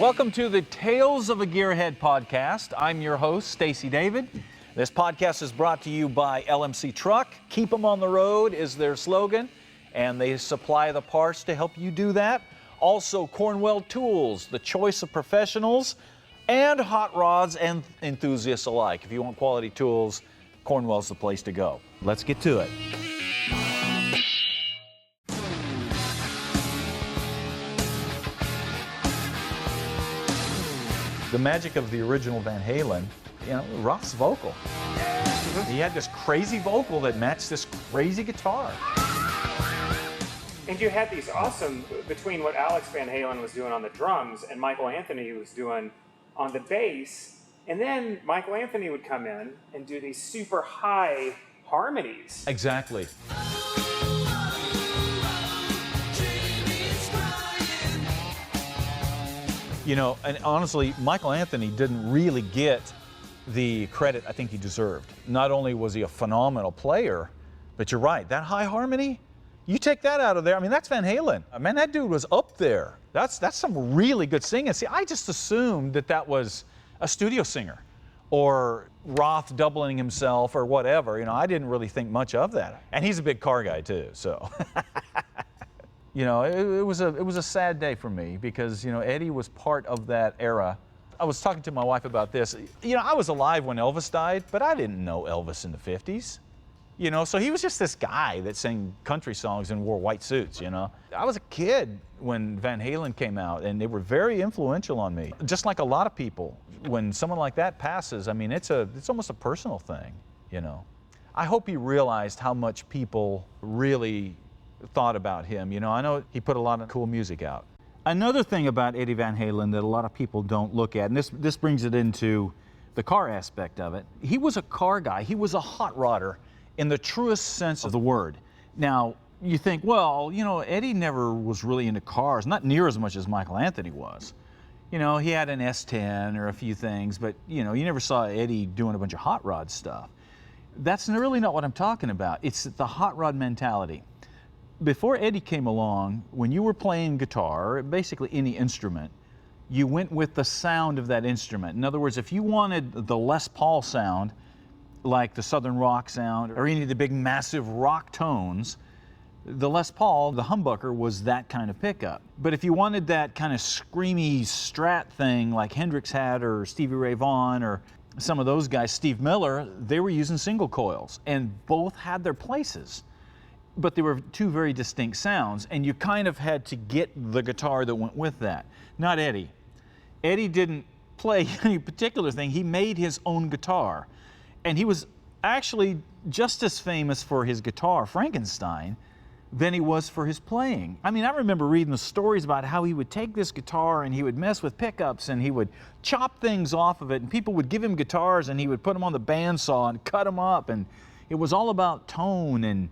Welcome to the Tales of a Gearhead podcast. I'm your host, Stacey David. This podcast is brought to you by LMC Truck. Keep them on the road is their slogan, and they supply the parts to help you do that. Also, Cornwell Tools, the choice of professionals and hot rods and enthusiasts alike. If you want quality tools, Cornwell's the place to go. Let's get to it. The magic of the original Van Halen, Roth's vocal. He had this crazy vocal that matched this crazy guitar. And you had these awesome, between what Alex Van Halen was doing on the drums and Michael Anthony was doing on the bass, and then Michael Anthony would come in and do these super high harmonies. Exactly. And honestly, Michael Anthony didn't really get the credit I think he deserved. Not only was he a phenomenal player, but you're right, that high harmony, you take that out of there, that's Van Halen. Man, that dude was up there. That's some really good singing. See, I just assumed that was a studio singer or Roth doubling himself or whatever. I didn't really think much of that. And he's a big car guy too, so. It was a sad day for me because, Eddie was part of that era. I was talking to my wife about this. I was alive when Elvis died, but I didn't know Elvis in the 50s. So he was just this guy that sang country songs and wore white suits, I was a kid when Van Halen came out, and they were very influential on me. Just like a lot of people, when someone like that passes, it's almost a personal thing, I hope he realized how much people really thought about him. I know he put a lot of cool music out. Another thing about Eddie Van Halen that a lot of people don't look at, and this brings it into the car aspect of it, he was a car guy. He was a hot rodder in the truest sense of the word. Now, you think, well, Eddie never was really into cars, not near as much as Michael Anthony was. He had an S10 or a few things, but, you never saw Eddie doing a bunch of hot rod stuff. That's really not what I'm talking about. It's the hot rod mentality. Before Eddie came along, when you were playing guitar, basically any instrument, you went with the sound of that instrument. In other words, if you wanted the Les Paul sound, like the Southern rock sound, or any of the big massive rock tones, the Les Paul, the humbucker, was that kind of pickup. But if you wanted that kind of screamy Strat thing like Hendrix had, or Stevie Ray Vaughan, or some of those guys, Steve Miller, they were using single coils, and both had their places. But they were two very distinct sounds, and you kind of had to get the guitar that went with that. Not Eddie. Eddie didn't play any particular thing. He made his own guitar. And he was actually just as famous for his guitar, Frankenstein, than he was for his playing. I remember reading the stories about how he would take this guitar and he would mess with pickups and he would chop things off of it, and people would give him guitars and he would put them on the bandsaw and cut them up, and it was all about tone and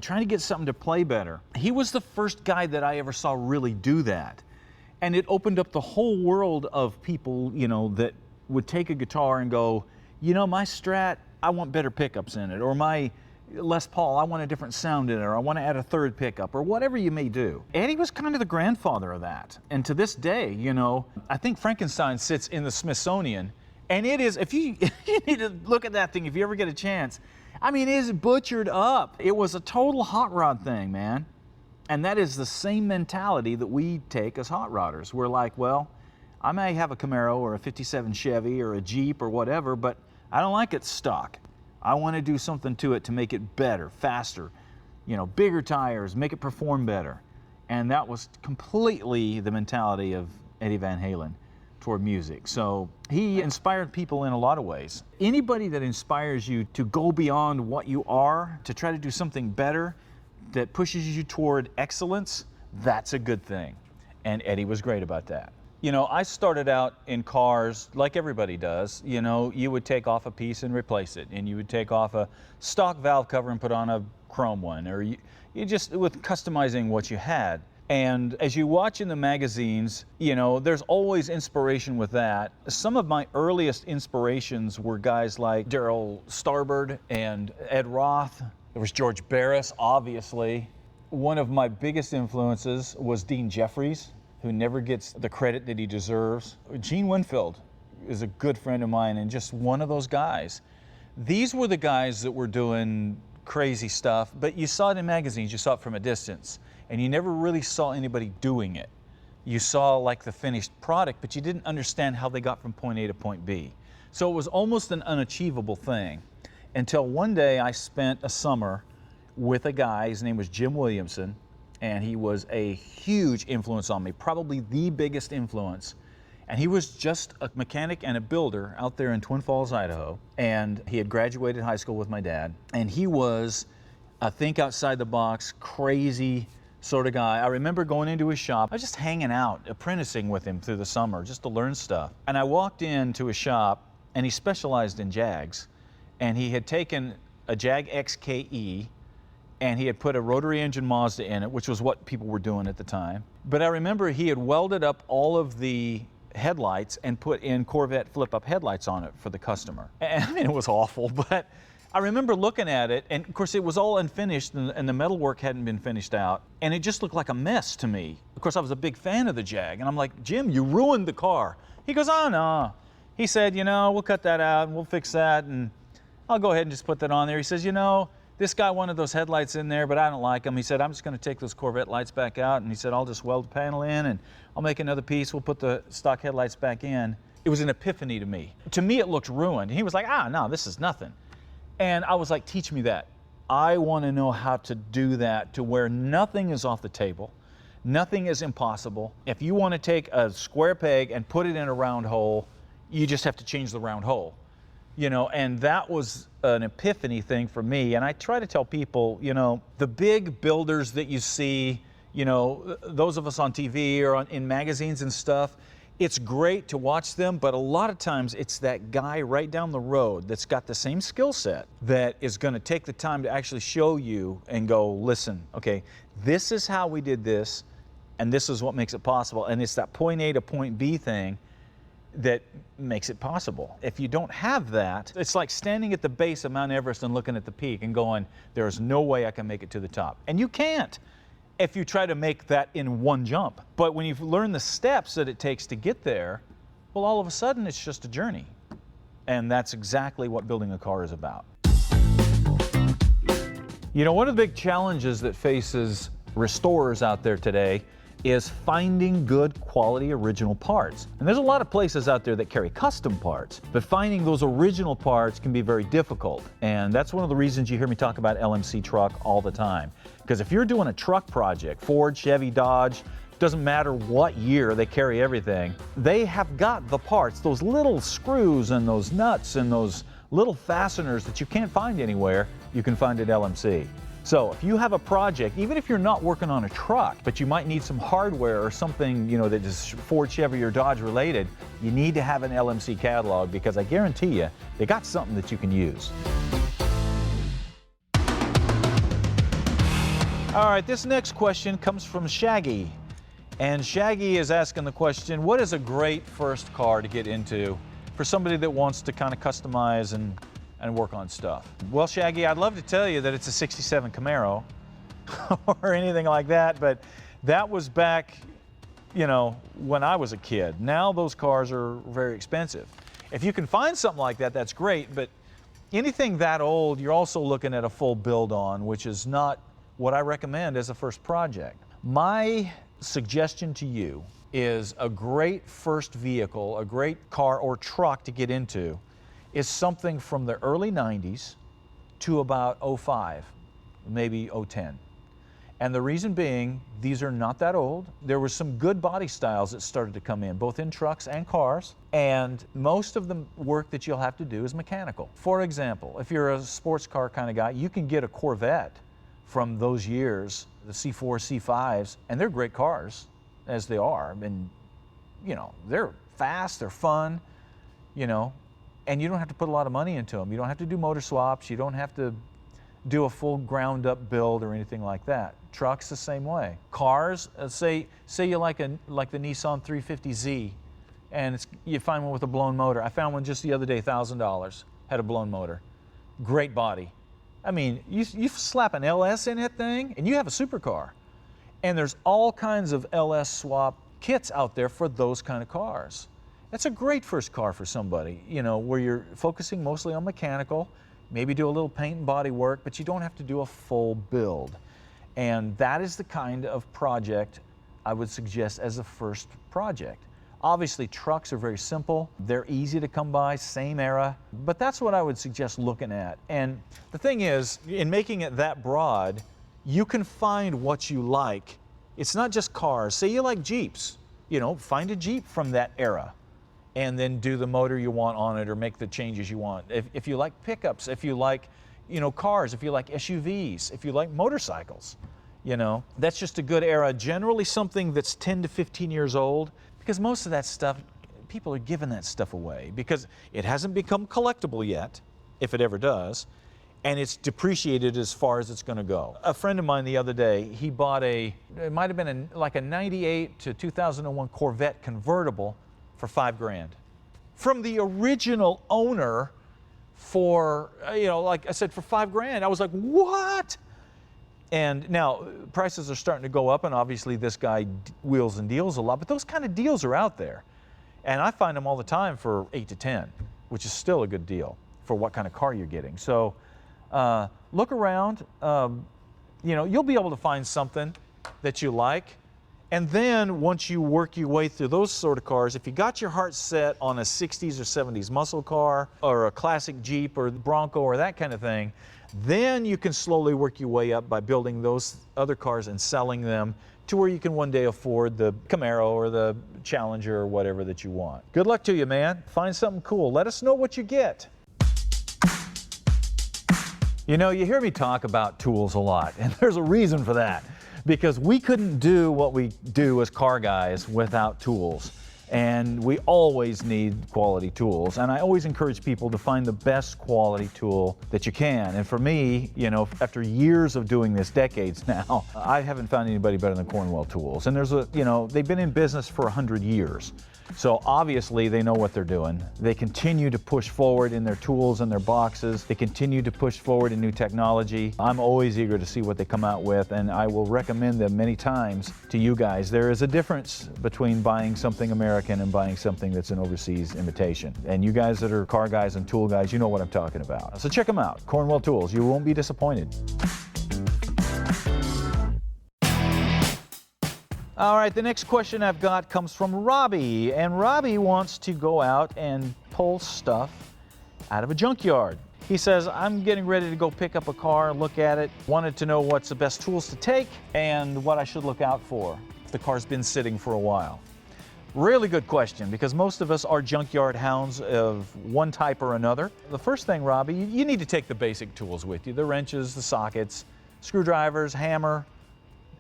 trying to get something to play better. He was the first guy that I ever saw really do that. And it opened up the whole world of people, that would take a guitar and go, my Strat, I want better pickups in it. Or my Les Paul, I want a different sound in it. Or I want to add a third pickup, or whatever you may do. Eddie was kind of the grandfather of that. And to this day, I think Frankenstein sits in the Smithsonian. And it is, if you need to look at that thing, if you ever get a chance, it is butchered up. It was a total hot rod thing, man. And that is the same mentality that we take as hot rodders. We're like, well, I may have a Camaro or a 57 Chevy or a Jeep or whatever, but I don't like it stock. I want to do something to it to make it better, faster, bigger tires, make it perform better. And that was completely the mentality of Eddie Van Halen toward music. So he inspired people in a lot of ways. Anybody that inspires you to go beyond what you are, to try to do something better, that pushes you toward excellence, that's a good thing. And Eddie was great about that. I started out in cars like everybody does. You would take off a piece and replace it, and you would take off a stock valve cover and put on a chrome one, or you just with customizing what you had. And as you watch in the magazines, there's always inspiration with that. Some of my earliest inspirations were guys like Darryl Starbird and Ed Roth. There was George Barris, obviously. One of my biggest influences was Dean Jeffries, who never gets the credit that he deserves. Gene Winfield is a good friend of mine and just one of those guys. These were the guys that were doing crazy stuff, but you saw it in magazines, you saw it from a distance, and you never really saw anybody doing it. You saw like the finished product, but you didn't understand how they got from point A to point B. So it was almost an unachievable thing until one day I spent a summer with a guy, his name was Jim Williamson, and he was a huge influence on me, probably the biggest influence. And he was just a mechanic and a builder out there in Twin Falls, Idaho, and he had graduated high school with my dad, and he was a think outside the box, crazy sort of guy. I remember going into his shop. I was just hanging out, apprenticing with him through the summer just to learn stuff. And I walked into his shop, and he specialized in Jags, and he had taken a Jag XKE, and he had put a rotary engine Mazda in it, which was what people were doing at the time. But I remember he had welded up all of the headlights and put in Corvette flip-up headlights on it for the customer. And I mean, it was awful, but I remember looking at it, and of course it was all unfinished, and the metalwork hadn't been finished out, and it just looked like a mess to me. Of course, I was a big fan of the Jag, and I'm like, Jim, you ruined the car. He goes, oh no. He said, you know, we'll cut that out, and we'll fix that, and I'll go ahead and just put that on there. He says, you know, this guy wanted those headlights in there, but I don't like them. He said, I'm just going to take those Corvette lights back out, and he said, I'll just weld the panel in, and I'll make another piece. We'll put the stock headlights back in. It was an epiphany to me. To me, it looked ruined. And he was like, no, this is nothing. And I was like, teach me that. I want to know how to do that to where nothing is off the table. Nothing is impossible. If you want to take a square peg and put it in a round hole, you just have to change the round hole. You know, and that was an epiphany thing for me. And I try to tell people, you know, the big builders that you see, you know, those of us on TV or in magazines and stuff, it's great to watch them, but a lot of times it's that guy right down the road that's got the same skill set that is going to take the time to actually show you and go, listen, okay, this is how we did this, and this is what makes it possible. And it's that point A to point B thing that makes it possible. If you don't have that, it's like standing at the base of Mount Everest and looking at the peak and going, there's no way I can make it to the top. And you can't if you try to make that in one jump. But when you've learned the steps that it takes to get there, well, all of a sudden it's just a journey. And that's exactly what building a car is about. You know, one of the big challenges that faces restorers out there today is finding good quality original parts. And there's a lot of places out there that carry custom parts, but finding those original parts can be very difficult. And that's one of the reasons you hear me talk about LMC Truck all the time. Because if you're doing a truck project, Ford, Chevy, Dodge, doesn't matter what year, they carry everything, they have got the parts, those little screws and those nuts and those little fasteners that you can't find anywhere, you can find at LMC. So if you have a project, even if you're not working on a truck, but you might need some hardware or something, you know, that is Ford, Chevy, or Dodge related, you need to have an LMC catalog, because I guarantee you, they got something that you can use. All right, this next question comes from Shaggy. And Shaggy is asking the question, what is a great first car to get into for somebody that wants to kind of customize and work on stuff? Well, Shaggy, I'd love to tell you that it's a 67 Camaro or anything like that, but that was back, you know, when I was a kid. Now those cars are very expensive. If you can find something like that, that's great, but anything that old, you're also looking at a full build on, which is not what I recommend as a first project. My suggestion to you is a great first vehicle, a great car or truck to get into is something from the early 90s to about 05, maybe 010. And the reason being, these are not that old. There were some good body styles that started to come in, both in trucks and cars, and most of the work that you'll have to do is mechanical. For example, if you're a sports car kind of guy, you can get a Corvette from those years, the C4, C5s, and they're great cars, as they are. And, you know, they're fast, they're fun, you know, and you don't have to put a lot of money into them. You don't have to do motor swaps. You don't have to do a full ground up build or anything like that. Trucks the same way. Cars, say you like the Nissan 350Z, and you find one with a blown motor. I found one just the other day, $1,000, had a blown motor. Great body. I mean, you slap an LS in that thing, and you have a supercar. And there's all kinds of LS swap kits out there for those kind of cars. That's a great first car for somebody, you know, where you're focusing mostly on mechanical, maybe do a little paint and body work, but you don't have to do a full build. And that is the kind of project I would suggest as a first project. Obviously, trucks are very simple. They're easy to come by, same era, but that's what I would suggest looking at. And the thing is, in making it that broad, you can find what you like. It's not just cars. Say you like Jeeps, you know, find a Jeep from that era and then do the motor you want on it or make the changes you want. If you like pickups, if you like, you know, cars, if you like SUVs, if you like motorcycles, you know, that's just a good era. Generally something that's 10 to 15 years old, because most of that stuff, people are giving that stuff away because it hasn't become collectible yet, if it ever does, and it's depreciated as far as it's going to go. A friend of mine the other day, he bought it might have been like a 98 to 2001 Corvette convertible for $5,000 from the original owner for, you know, like I said, for $5,000. I was like, what? And now prices are starting to go up, and obviously this guy wheels and deals a lot, but those kind of deals are out there. And I find them all the time for 8 to 10, which is still a good deal for what kind of car you're getting. So look around, you know, you'll be able to find something that you like. And then once you work your way through those sort of cars, if you got your heart set on a 60s or 70s muscle car or a classic Jeep or Bronco or that kind of thing, then you can slowly work your way up by building those other cars and selling them to where you can one day afford the Camaro or the Challenger or whatever that you want. Good luck to you, man. Find something cool. Let us know what you get. You know, you hear me talk about tools a lot, and there's a reason for that. Because we couldn't do what we do as car guys without tools. And we always need quality tools. And I always encourage people to find the best quality tool that you can. And for me, you know, after years of doing this, decades now, I haven't found anybody better than Cornwell Tools. And there's a, you know, they've been in business for 100 years. So obviously they know what they're doing. They continue to push forward in their tools and their boxes. They continue to push forward in new technology. I'm always eager to see what they come out with, and I will recommend them many times to you guys. There is a difference between buying something American and buying something that's an overseas imitation. And you guys that are car guys and tool guys, you know what I'm talking about. So check them out, Cornwell Tools. You won't be disappointed. All right, the next question I've got comes from Robby, and Robby wants to go out and pull stuff out of a junkyard. He says, I'm getting ready to go pick up a car, look at it, wanted to know what's the best tools to take and what I should look out for if the car's been sitting for a while. Really good question, because most of us are junkyard hounds of one type or another. The first thing, Robby, you need to take the basic tools with you, the wrenches, the sockets, screwdrivers, hammer,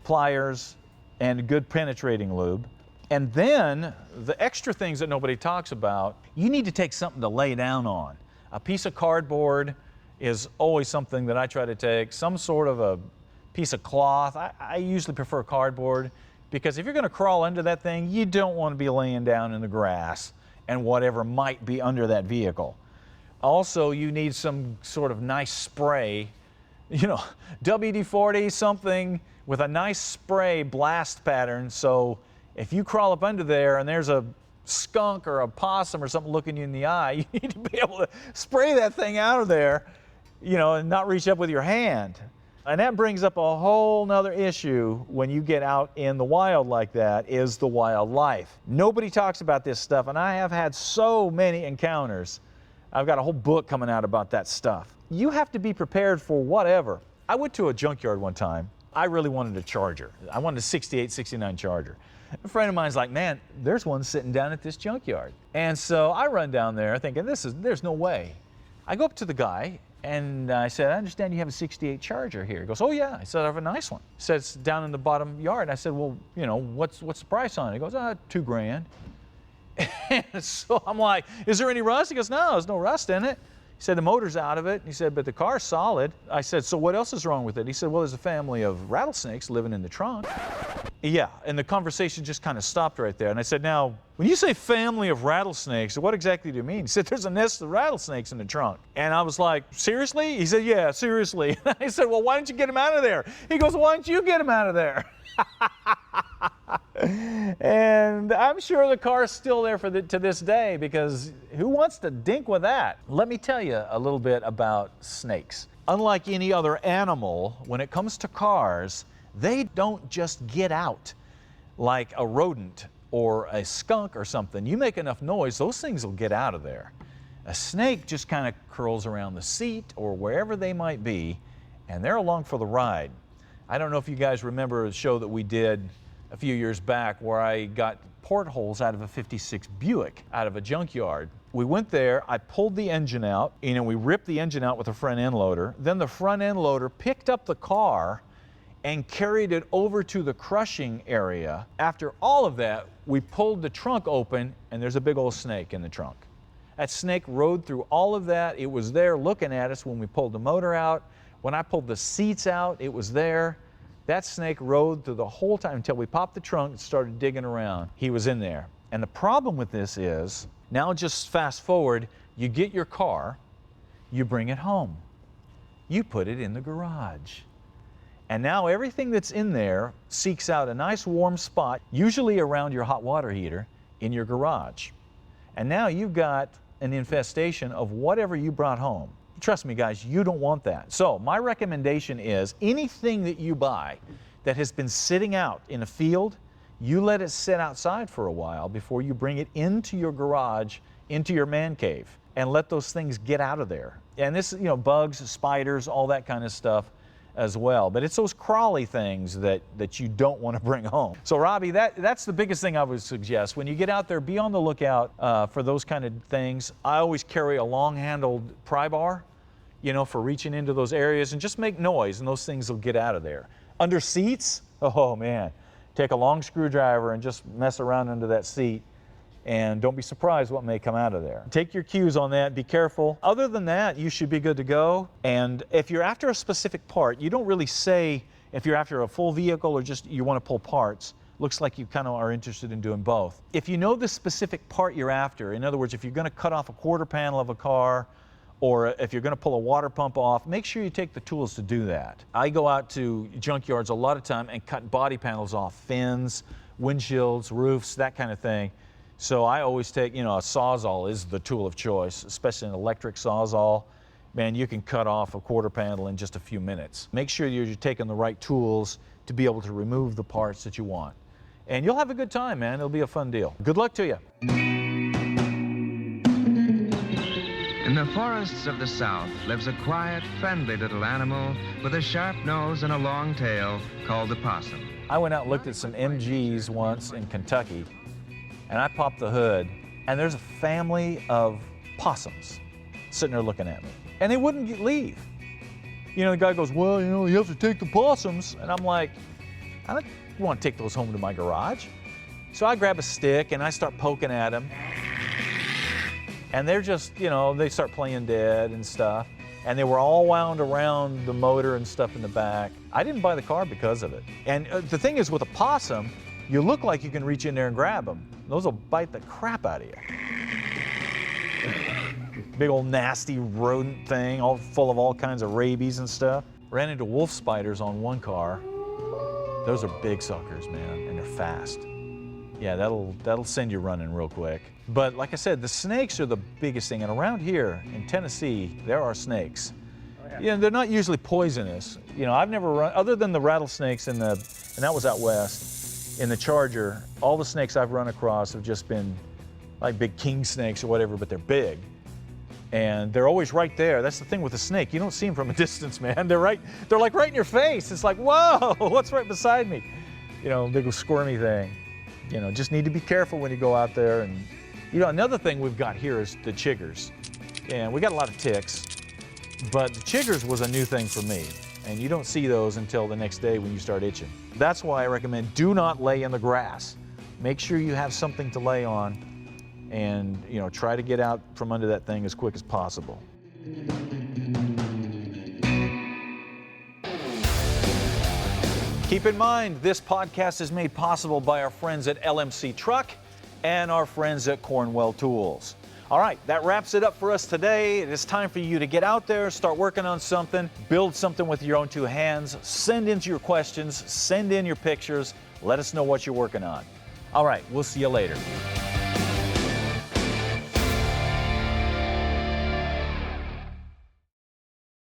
pliers, and good penetrating lube. And then the extra things that nobody talks about, you need to take something to lay down on. A piece of cardboard is always something that I try to take, some sort of a piece of cloth. I usually prefer cardboard, because if you're gonna crawl under that thing, you don't want to be laying down in the grass and whatever might be under that vehicle. Also, you need some sort of nice spray, you know, WD-40, something with a nice spray blast pattern, so if you crawl up under there and there's a skunk or a possum or something looking you in the eye, you need to be able to spray that thing out of there, you know, and not reach up with your hand. And that brings up a whole nother issue when you get out in the wild like that, is the wildlife. Nobody talks about this stuff, and I have had so many encounters. I've got a whole book coming out about that stuff. You have to be prepared for whatever. I went to a junkyard one time. I really wanted a Charger. I wanted a 68, 69 Charger. A friend of mine's like, man, there's one sitting down at this junkyard. And so I run down there thinking, there's no way. I go up to the guy and I said, I understand you have a 68 Charger here. He goes, oh yeah. I said, I have a nice one. He said, it's down in the bottom yard. I said, well, you know, what's the price on it? He goes, $2,000. And so I'm like, is there any rust? He goes, no, there's no rust in it. He said, the motor's out of it. He said, but the car's solid. I said, so what else is wrong with it? He said, well, there's a family of rattlesnakes living in the trunk. Yeah, and the conversation just kind of stopped right there. And I said, now, when you say family of rattlesnakes, what exactly do you mean? He said, there's a nest of rattlesnakes in the trunk. And I was like, seriously? He said, yeah, seriously. And I said, well, why don't you get them out of there? He goes, why don't you get them out of there? And I'm sure the car is still there to this day, because who wants to dink with that? Let me tell you a little bit about snakes. Unlike any other animal, when it comes to cars, they don't just get out like a rodent or a skunk or something. You make enough noise, those things will get out of there. A snake just kind of curls around the seat or wherever they might be, and they're along for the ride. I don't know if you guys remember a show that we did a few years back where I got portholes out of a '56 Buick out of a junkyard. We went there, I pulled the engine out, we ripped the engine out with a front end loader. Then the front end loader picked up the car and carried it over to the crushing area. After all of that, we pulled the trunk open, and there's a big old snake in the trunk. That snake rode through all of that. It was there looking at us when we pulled the motor out. When I pulled the seats out, it was there. That snake rode through the whole time until we popped the trunk and started digging around. He was in there. And the problem with this is, now just fast forward, you get your car, you bring it home. You put it in the garage. And now everything that's in there seeks out a nice warm spot, usually around your hot water heater, in your garage. And now you've got an infestation of whatever you brought home. Trust me, guys, you don't want that. So my recommendation is anything that you buy that has been sitting out in a field, you let it sit outside for a while before you bring it into your garage, into your man cave, and let those things get out of there. And this, bugs, spiders, all that kind of stuff as well. But it's those crawly things that you don't want to bring home. So Robby, that's the biggest thing I would suggest. When you get out there, be on the lookout for those kind of things. I always carry a long-handled pry bar, for reaching into those areas, and just make noise, and those things will get out of there. Under seats, oh man, take a long screwdriver and just mess around under that seat, and don't be surprised what may come out of there. Take your cues on that, be careful. Other than that, you should be good to go. And if you're after a specific part, you don't really say if you're after a full vehicle or just you want to pull parts. Looks like you kind of are interested in doing both. If you know the specific part you're after, in other words, if you're going to cut off a quarter panel of a car, or if you're going to pull a water pump off, make sure you take the tools to do that. I go out to junkyards a lot of time and cut body panels off, fins, windshields, roofs, that kind of thing. So I always take, a Sawzall is the tool of choice, especially an electric Sawzall. Man, you can cut off a quarter panel in just a few minutes. Make sure you're taking the right tools to be able to remove the parts that you want. And you'll have a good time, man. It'll be a fun deal. Good luck to you. In the forests of the South lives a quiet, friendly little animal with a sharp nose and a long tail called the possum. I went out and looked at some MGs once in Kentucky, and I popped the hood, and there's a family of possums sitting there looking at me. And they wouldn't leave. The guy goes, well, you have to take the possums. And I'm like, I don't want to take those home to my garage. So I grab a stick and I start poking at them. And they're just, they start playing dead and stuff. And they were all wound around the motor and stuff in the back. I didn't buy the car because of it. And the thing is, with a possum, you look like you can reach in there and grab them. Those will bite the crap out of you. Big old nasty rodent thing, all full of all kinds of rabies and stuff. Ran into wolf spiders on one car. Those are big suckers, man, and they're fast. Yeah, that'll send you running real quick. But like I said, the snakes are the biggest thing. And around here in Tennessee, there are snakes. Oh, yeah. They're not usually poisonous. I've never run, other than the rattlesnakes and that was out west, in the Charger, all the snakes I've run across have just been like big king snakes or whatever, but they're big. And they're always right there. That's the thing with a snake. You don't see them from a distance, man. They're like right in your face. It's like, whoa, what's right beside me? Big squirmy thing. Just need to be careful when you go out there. And another thing we've got here is the chiggers. And we got a lot of ticks, but the chiggers was a new thing for me. And you don't see those until the next day when you start itching. That's why I recommend do not lay in the grass. Make sure you have something to lay on, and try to get out from under that thing as quick as possible. Keep in mind, this podcast is made possible by our friends at LMC Truck and our friends at Cornwell Tools. All right, that wraps it up for us today. It is time for you to get out there, start working on something, build something with your own two hands, send in your questions, send in your pictures, let us know what you're working on. All right, we'll see you later.